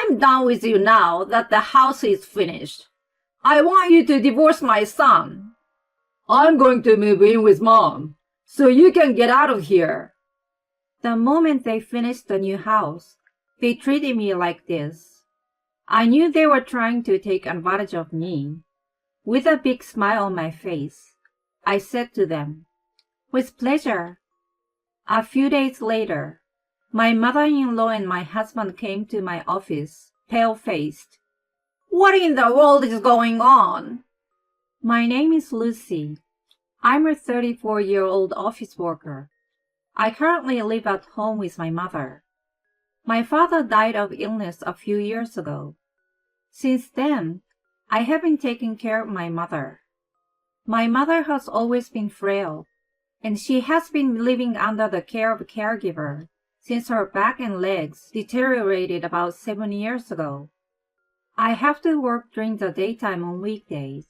I'm done with you now that the house is finished. I want you to divorce my son. I'm going to move in with Mom, so you can get out of here. The moment they finished the new house, they treated me like this. I knew they were trying to take advantage of me. With a big smile on my face, I said to them, "With pleasure." A few days later, my mother-in-law and my husband came to my office, pale-faced. "What in the world is going on?" "My name is Lucy. I'm a 34-year-old office worker. I currently live at home with my mother. My father died of illness a few years ago. Since then, I have been taking care of my mother. My mother has always been frail, and she has been living under the care of a caregiver since her back and legs deteriorated about 7 years ago. I have to work during the daytime on weekdays,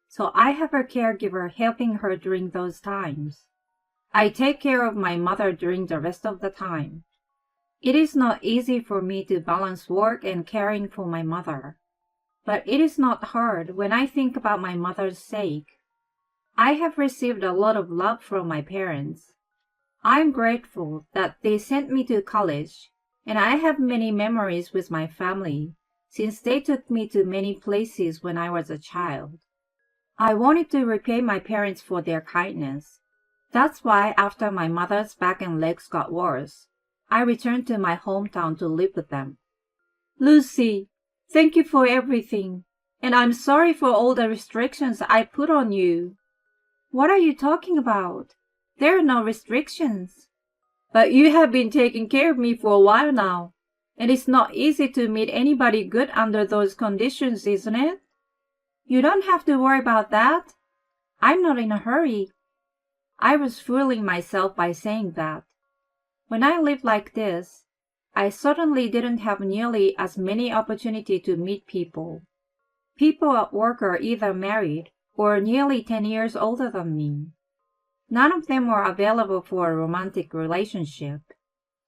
so I have a caregiver helping her during those times. I take care of my mother during the rest of the time. It is not easy for me to balance work and caring for my mother, but it is not hard when I think about my mother's sake. I have received a lot of love from my parents. I am grateful that they sent me to college, and I have many memories with my family since they took me to many places when I was a child. I wanted to repay my parents for their kindness. That's why after my mother's back and legs got worse, I returned to my hometown to live with them. Lucy, thank you for everything, and I'm sorry for all the restrictions I put on you. What are you talking about? There are no restrictions. But you have been taking care of me for a while now, and it's not easy to meet anybody good under those conditions, isn't it? You don't have to worry about that. I'm not in a hurry. I was fooling myself by saying that. When I lived like this, I certainly didn't have nearly as many opportunities to meet people. People at work are either married or nearly 10 years older than me. None of them were available for a romantic relationship,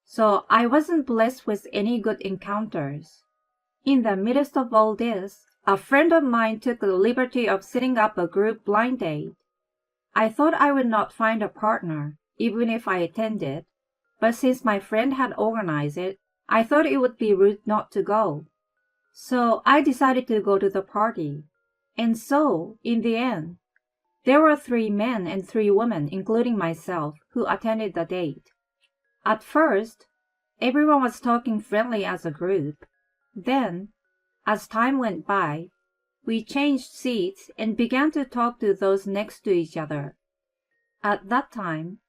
so I wasn't blessed with any good encounters. In the midst of all this, a friend of mine took the liberty of setting up a group blind date. I thought I would not find a partner, even if I attended, but since my friend had organized it, I thought it would be rude not to go. So I decided to go to the party. And so, in the end, there were 3 men and 3 women, including myself, who attended the date. At first, everyone was talking friendly as a group. Then, as time went by, we changed seats and began to talk to those next to each other. At that time,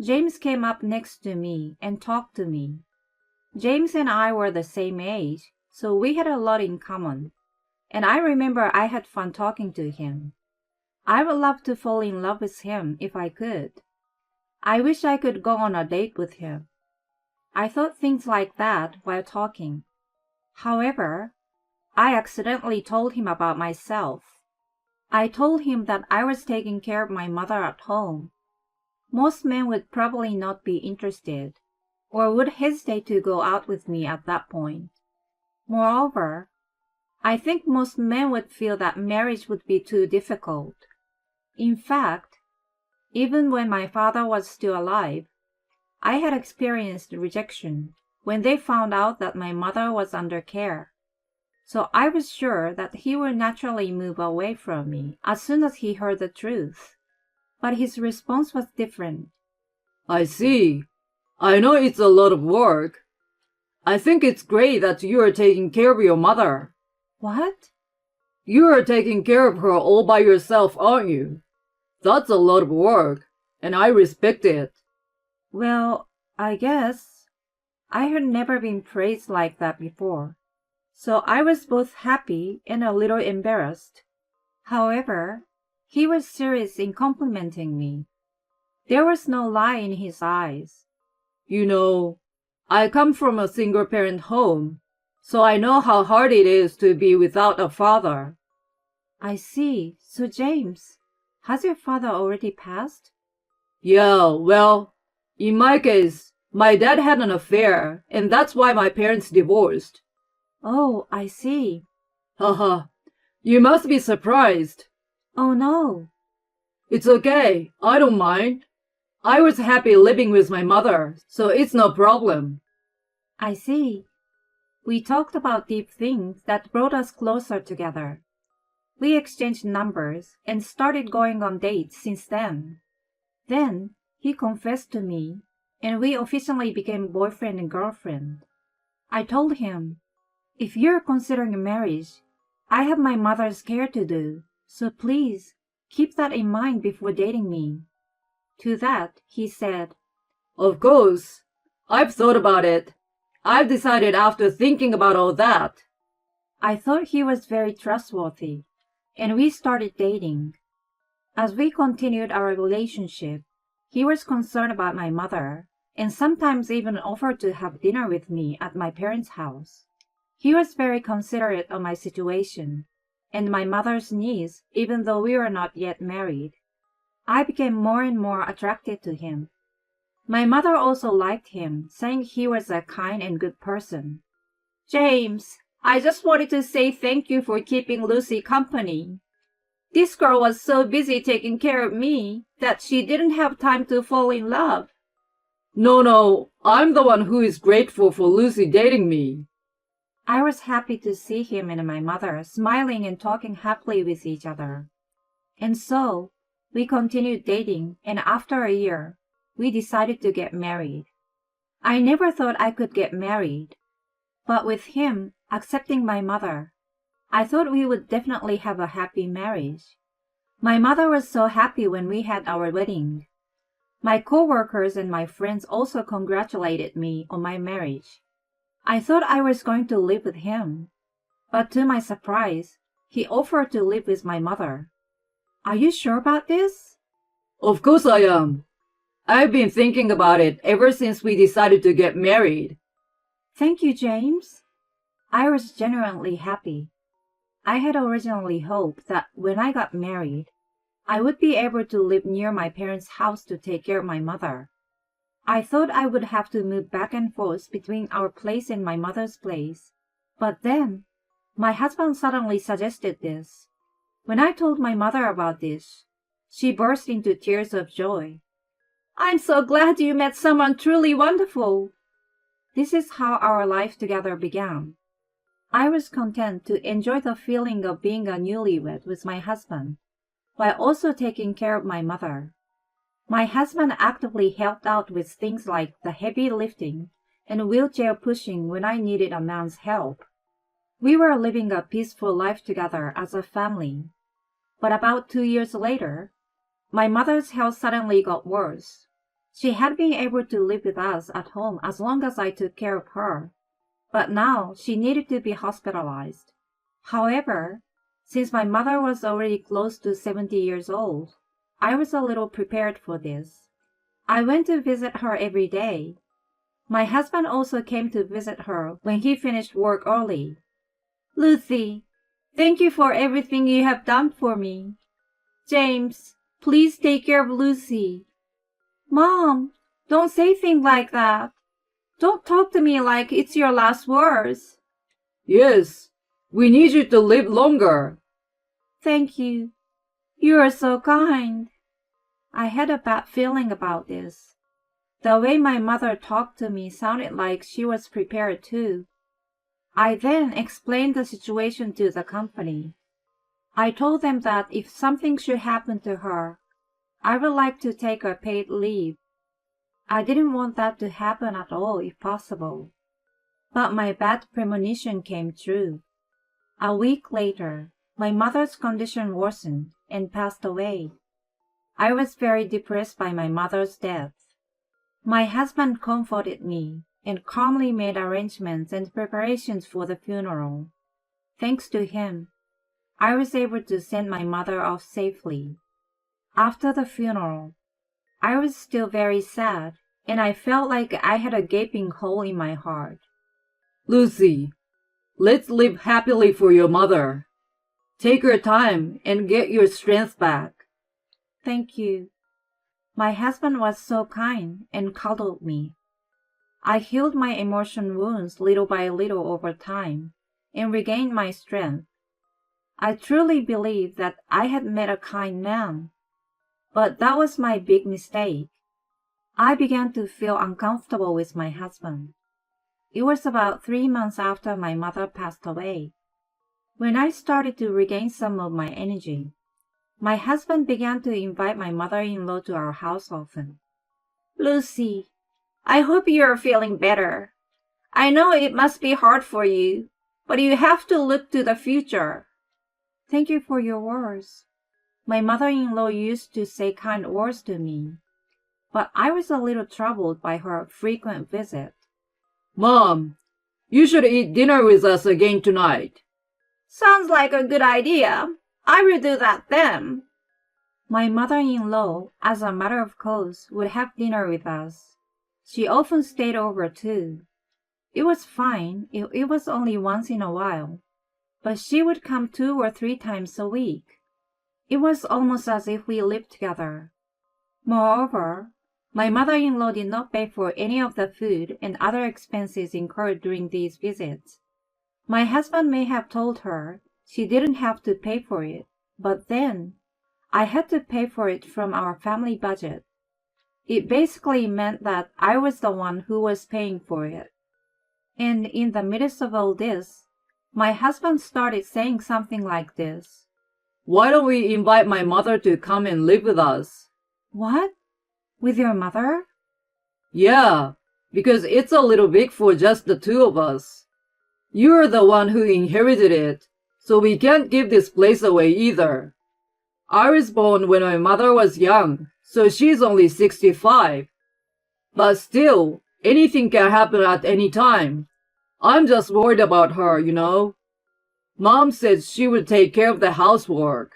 James came up next to me and talked to me. James and I were the same age, so we had a lot in common, and I remember I had fun talking to him. I would love to fall in love with him if I could. I wish I could go on a date with him. I thought things like that while talking. However, I accidentally told him about myself. I told him that I was taking care of my mother at home. Most men would probably not be interested, or would hesitate to go out with me at that point. Moreover, I think most men would feel that marriage would be too difficult. In fact, even when my father was still alive, I had experienced rejection when they found out that my mother was under care. So I was sure that he would naturally move away from me as soon as he heard the truth. But his response was different. I see. I know it's a lot of work. I think it's great that you are taking care of your mother. What? You are taking care of her all by yourself, aren't you? That's a lot of work, and I respect it. Well, I guess. I had never been praised like that before, so I was both happy and a little embarrassed. However, he was serious in complimenting me. There was no lie in his eyes. You know, I come from a single-parent home, so I know how hard it is to be without a father. I see. So, James, has your father already passed? Yeah, well, in my case, my dad had an affair, and that's why my parents divorced. Oh, I see. Haha, you must be surprised. Oh no. It's okay, I don't mind. I was happy living with my mother, so it's no problem. I see. We talked about deep things that brought us closer together. We exchanged numbers and started going on dates since then. Then he confessed to me, and we officially became boyfriend and girlfriend. I told him, if you're considering marriage, I have my mother's care to do, so please keep that in mind before dating me. To that, he said, Of course, I've thought about it. I've decided after thinking about all that. I thought he was very trustworthy, and we started dating. As we continued our relationship, he was concerned about my mother, and sometimes even offered to have dinner with me at my parents' house. He was very considerate of my situation and my mother's needs, even though we were not yet married. I became more and more attracted to him. My mother also liked him, saying he was a kind and good person. James, I just wanted to say thank you for keeping Lucy company. This girl was so busy taking care of me that she didn't have time to fall in love. No, I'm the one who is grateful for Lucy dating me. I was happy to see him and my mother smiling and talking happily with each other. And so, we continued dating, and after a year, we decided to get married. I never thought I could get married, but with him accepting my mother, I thought we would definitely have a happy marriage. My mother was so happy when we had our wedding. My coworkers and my friends also congratulated me on my marriage. I thought I was going to live with him, but to my surprise, he offered to live with my mother. Are you sure about this? Of course I am. I've been thinking about it ever since we decided to get married. Thank you, James. I was genuinely happy. I had originally hoped that when I got married, I would be able to live near my parents' house to take care of my mother. I thought I would have to move back and forth between our place and my mother's place. But then, my husband suddenly suggested this. When I told my mother about this, she burst into tears of joy. I'm so glad you met someone truly wonderful. This is how our life together began. I was content to enjoy the feeling of being a newlywed with my husband, while also taking care of my mother. My husband actively helped out with things like the heavy lifting and wheelchair pushing when I needed a man's help. We were living a peaceful life together as a family. But about 2 years later, my mother's health suddenly got worse. She had been able to live with us at home as long as I took care of her, but now she needed to be hospitalized. However, since my mother was already close to 70 years old, I was a little prepared for this. I went to visit her every day. My husband also came to visit her when he finished work early. Lucy, thank you for everything you have done for me. James, please take care of Lucy. Mom, don't say things like that. Don't talk to me like it's your last words. Yes, we need you to live longer. Thank you. You are so kind. I had a bad feeling about this. The way my mother talked to me sounded like she was prepared too. I then explained the situation to the company. I told them that if something should happen to her, I would like to take a paid leave. I didn't want that to happen at all if possible. But my bad premonition came true. A week later, my mother's condition worsened and passed away. I was very depressed by my mother's death. My husband comforted me and calmly made arrangements and preparations for the funeral. Thanks to him, I was able to send my mother off safely. After the funeral, I was still very sad, and I felt like I had a gaping hole in my heart. Lucy, let's live happily for your mother. Take your time and get your strength back. Thank you. My husband was so kind and cuddled me. I healed my emotion wounds little by little over time, and regained my strength. I truly believed that I had met a kind man. But that was my big mistake. I began to feel uncomfortable with my husband. It was about 3 months after my mother passed away. When I started to regain some of my energy, my husband began to invite my mother-in-law to our house often. Lucy, I hope you are feeling better. I know it must be hard for you, but you have to look to the future. Thank you for your words. My mother-in-law used to say kind words to me, but I was a little troubled by her frequent visit. Mom, you should eat dinner with us again tonight. Sounds like a good idea. I will do that then. My mother-in-law, as a matter of course, would have dinner with us. She often stayed over too. It was fine if it was only once in a while, but she would come 2 or 3 times a week. It was almost as if we lived together. Moreover, my mother-in-law did not pay for any of the food and other expenses incurred during these visits. My husband may have told her she didn't have to pay for it, but then I had to pay for it from our family budget. It basically meant that I was the one who was paying for it. And in the midst of all this, my husband started saying something like this. Why don't we invite my mother to come and live with us? What? With your mother? Yeah, because it's a little big for just the 2 of us. You're the one who inherited it, so we can't give this place away either. I was born when my mother was young, so she's only 65. But still, anything can happen at any time. I'm just worried about her, you know. Mom said she would take care of the housework.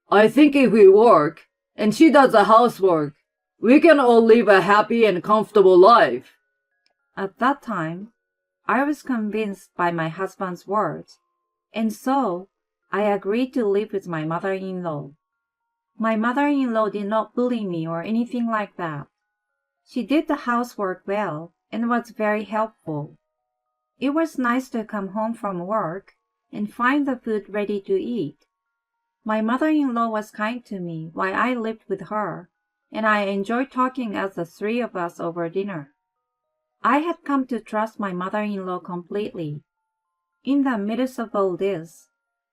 I think if we work, and she does the housework, we can all live a happy and comfortable life. At that time, I was convinced by my husband's words, and so I agreed to live with my mother-in-law. My mother-in-law did not bully me or anything like that. She did the housework well and was very helpful. It was nice to come home from work and find the food ready to eat. My mother-in-law was kind to me while I lived with her, and I enjoyed talking as the 3 of us over dinner. I had come to trust my mother-in-law completely. In the midst of all this,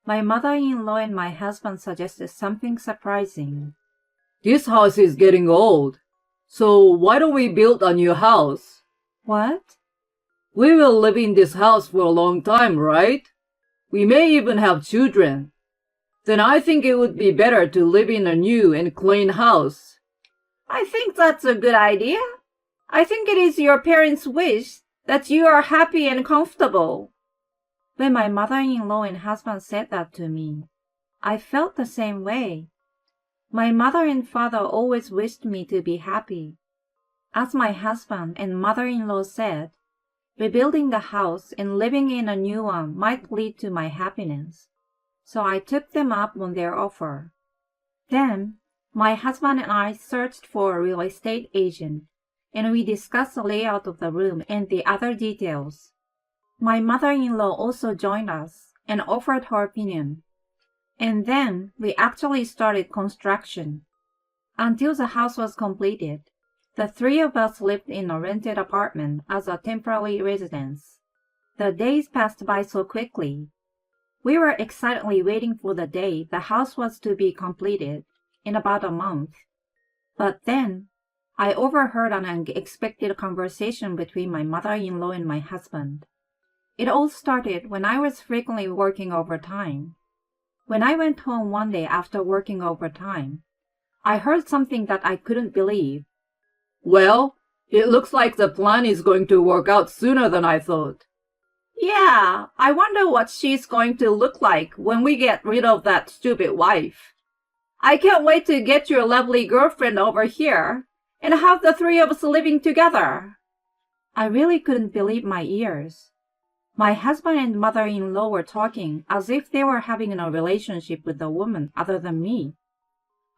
my mother-in-law and my husband suggested something surprising. This house is getting old, so why don't we build a new house? What? We will live in this house for a long time, right? We may even have children. Then I think it would be better to live in a new and clean house. I think that's a good idea. I think it is your parents' wish that you are happy and comfortable. When my mother-in-law and husband said that to me, I felt the same way. My mother and father always wished me to be happy. As my husband and mother-in-law said, rebuilding the house and living in a new one might lead to my happiness. So I took them up on their offer. Then, my husband and I searched for a real estate agent, and we discussed the layout of the room and the other details. My mother-in-law also joined us and offered her opinion. And then we actually started construction. Until the house was completed, the 3 of us lived in a rented apartment as a temporary residence. The days passed by so quickly. We were excitedly waiting for the day the house was to be completed in about a month. But then, I overheard an unexpected conversation between my mother-in-law and my husband. It all started when I was frequently working overtime. When I went home one day after working overtime, I heard something that I couldn't believe. Well, it looks like the plan is going to work out sooner than I thought. Yeah, I wonder what she's going to look like when we get rid of that stupid wife. I can't wait to get your lovely girlfriend over here and have the 3 of us living together. I really couldn't believe my ears. My husband and mother-in-law were talking as if they were having a relationship with a woman other than me.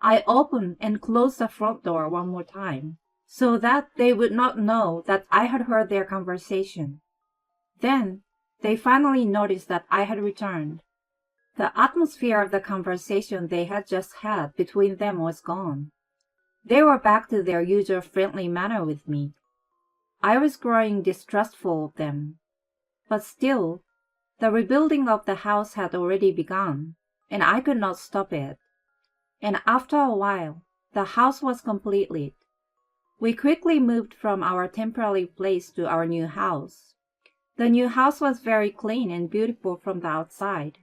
I opened and closed the front door one more time, so that they would not know that I had heard their conversation. Then They finally noticed that I had returned. The atmosphere of the conversation they had just had between them was gone. They were back to their usual friendly manner with me. I was growing distrustful of them. But still, the rebuilding of the house had already begun, and I could not stop it. And after a while, the house was completed. We quickly moved from our temporary place to our new house. The new house was very clean and beautiful from the outside.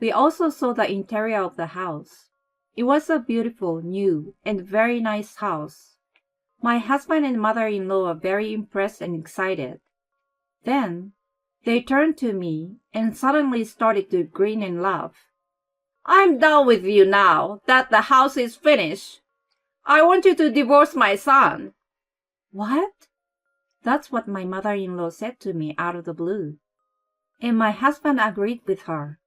We also saw the interior of the house. It was a beautiful, new, and very nice house. My husband and mother-in-law were very impressed and excited. Then, they turned to me and suddenly started to grin and laugh. I'm done with you now that the house is finished. I want you to divorce my son. What? That's what my mother-in-law said to me out of the blue. And my husband agreed with her.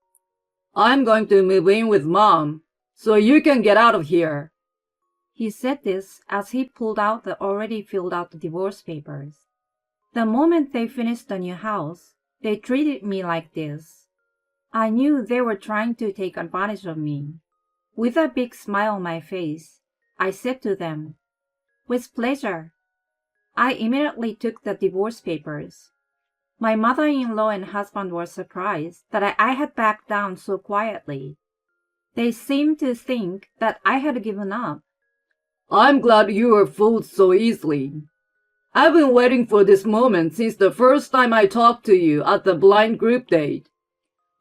I'm going to move in with Mom, so you can get out of here. He said this as he pulled out the already filled out divorce papers. The moment they finished the new house, they treated me like this. I knew they were trying to take advantage of me. With a big smile on my face, I said to them, with pleasure. I immediately took the divorce papers. My mother-in-law and husband were surprised that I had backed down so quietly. They seemed to think that I had given up. I'm glad you were fooled so easily. I've been waiting for this moment since the first time I talked to you at the blind group date.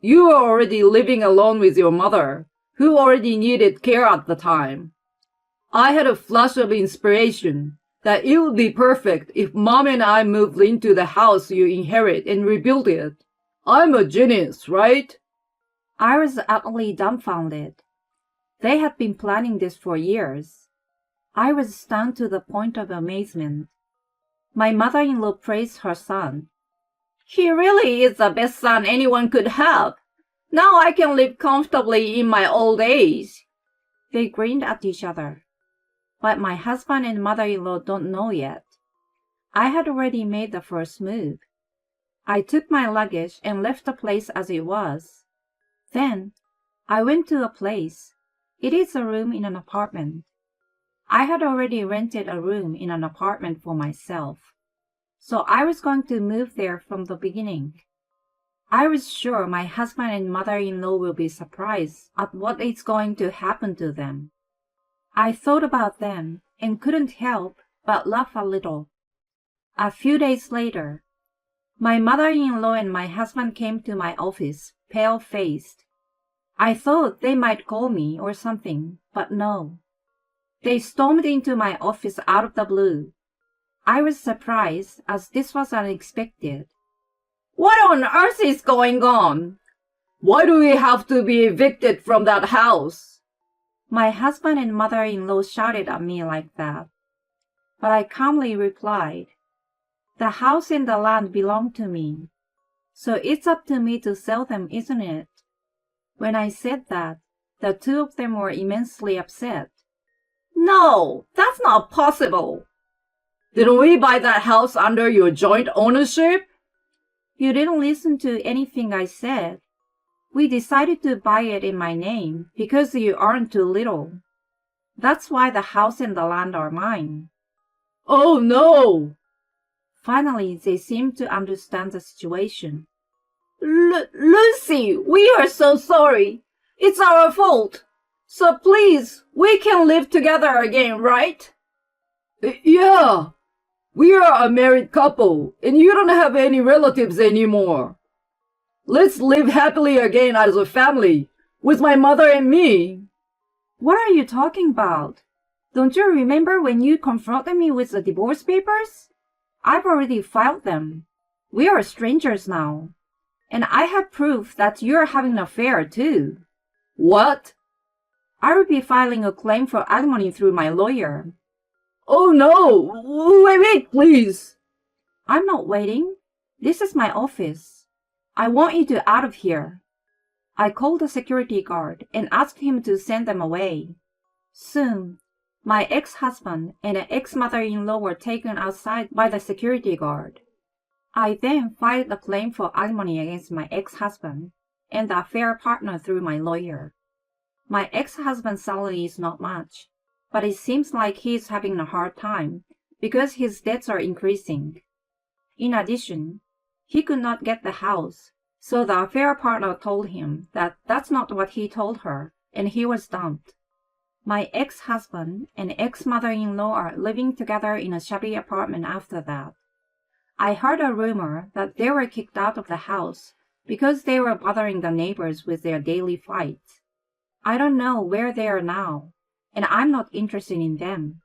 You were already living alone with your mother, who already needed care at the time. I had a flash of inspiration that it would be perfect if Mom and I moved into the house you inherit and rebuild it. I'm a genius, right? I was utterly dumbfounded. They had been planning this for years. I was stunned to the point of amazement. My mother-in-law praised her son. He really is the best son anyone could have. Now I can live comfortably in my old age. They grinned at each other. But my husband and mother-in-law don't know yet. I had already made the first move. I took my luggage and left the place as it was. Then, I went to a place. It is a room in an apartment. I had already rented a room in an apartment for myself. So I was going to move there from the beginning. I was sure my husband and mother-in-law will be surprised at what is going to happen to them. I thought about them and couldn't help but laugh a little. A few days later, my mother-in-law and my husband came to my office, pale-faced. I thought they might call me or something, but no. They stormed into my office out of the blue. I was surprised as this was unexpected. What on earth is going on? Why do we have to be evicted from that house? My husband and mother-in-law shouted at me like that. But I calmly replied, the house and the land belong to me, so it's up to me to sell them, isn't it? When I said that, the two of them were immensely upset. No, that's not possible. Didn't we buy that house under your joint ownership? You didn't listen to anything I said. We decided to buy it in my name because you aren't too little. That's why the house and the land are mine. Oh no! Finally, they seemed to understand the situation. Lucy, we are so sorry. It's our fault. So please, we can live together again, right? Yeah. We are a married couple, and you don't have any relatives anymore. Let's live happily again as a family, with my mother and me. What are you talking about? Don't you remember when you confronted me with the divorce papers? I've already filed them. We are strangers now. And I have proof that you're having an affair, too. What? I will be filing a claim for alimony through my lawyer. Oh no! Wait, please! I'm not waiting. This is my office. I want you to out of here. I called the security guard and asked him to send them away. Soon, my ex-husband and an ex-mother-in-law were taken outside by the security guard. I then filed a claim for alimony against my ex-husband and the affair partner through my lawyer. My ex-husband's salary is not much, but it seems like he is having a hard time because his debts are increasing. In addition, he could not get the house, so the affair partner told him that that's not what he told her, and he was dumped. My ex-husband and ex-mother-in-law are living together in a shabby apartment after that. I heard a rumor that they were kicked out of the house because they were bothering the neighbors with their daily fights. I don't know where they are now, and I'm not interested in them.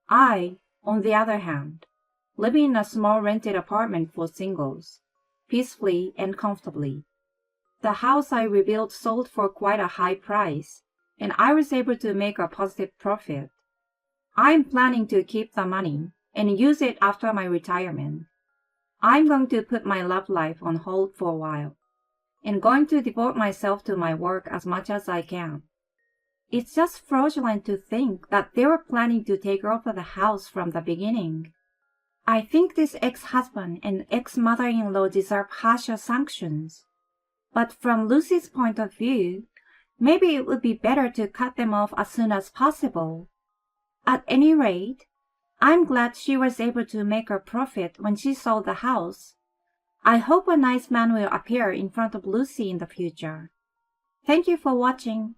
I, on the other hand, live in a small rented apartment for singles, peacefully and comfortably. The house I rebuilt sold for quite a high price, and I was able to make a positive profit. I'm planning to keep the money and use it after my retirement. I'm going to put my love life on hold for a while, and going to devote myself to my work as much as I can. It's just fraudulent to think that they were planning to take over the house from the beginning. I think this ex-husband and ex-mother-in-law deserve harsher sanctions. But from Lucy's point of view, maybe it would be better to cut them off as soon as possible. At any rate, I'm glad she was able to make her profit when she sold the house. I hope a nice man will appear in front of Lucy in the future. Thank you for watching.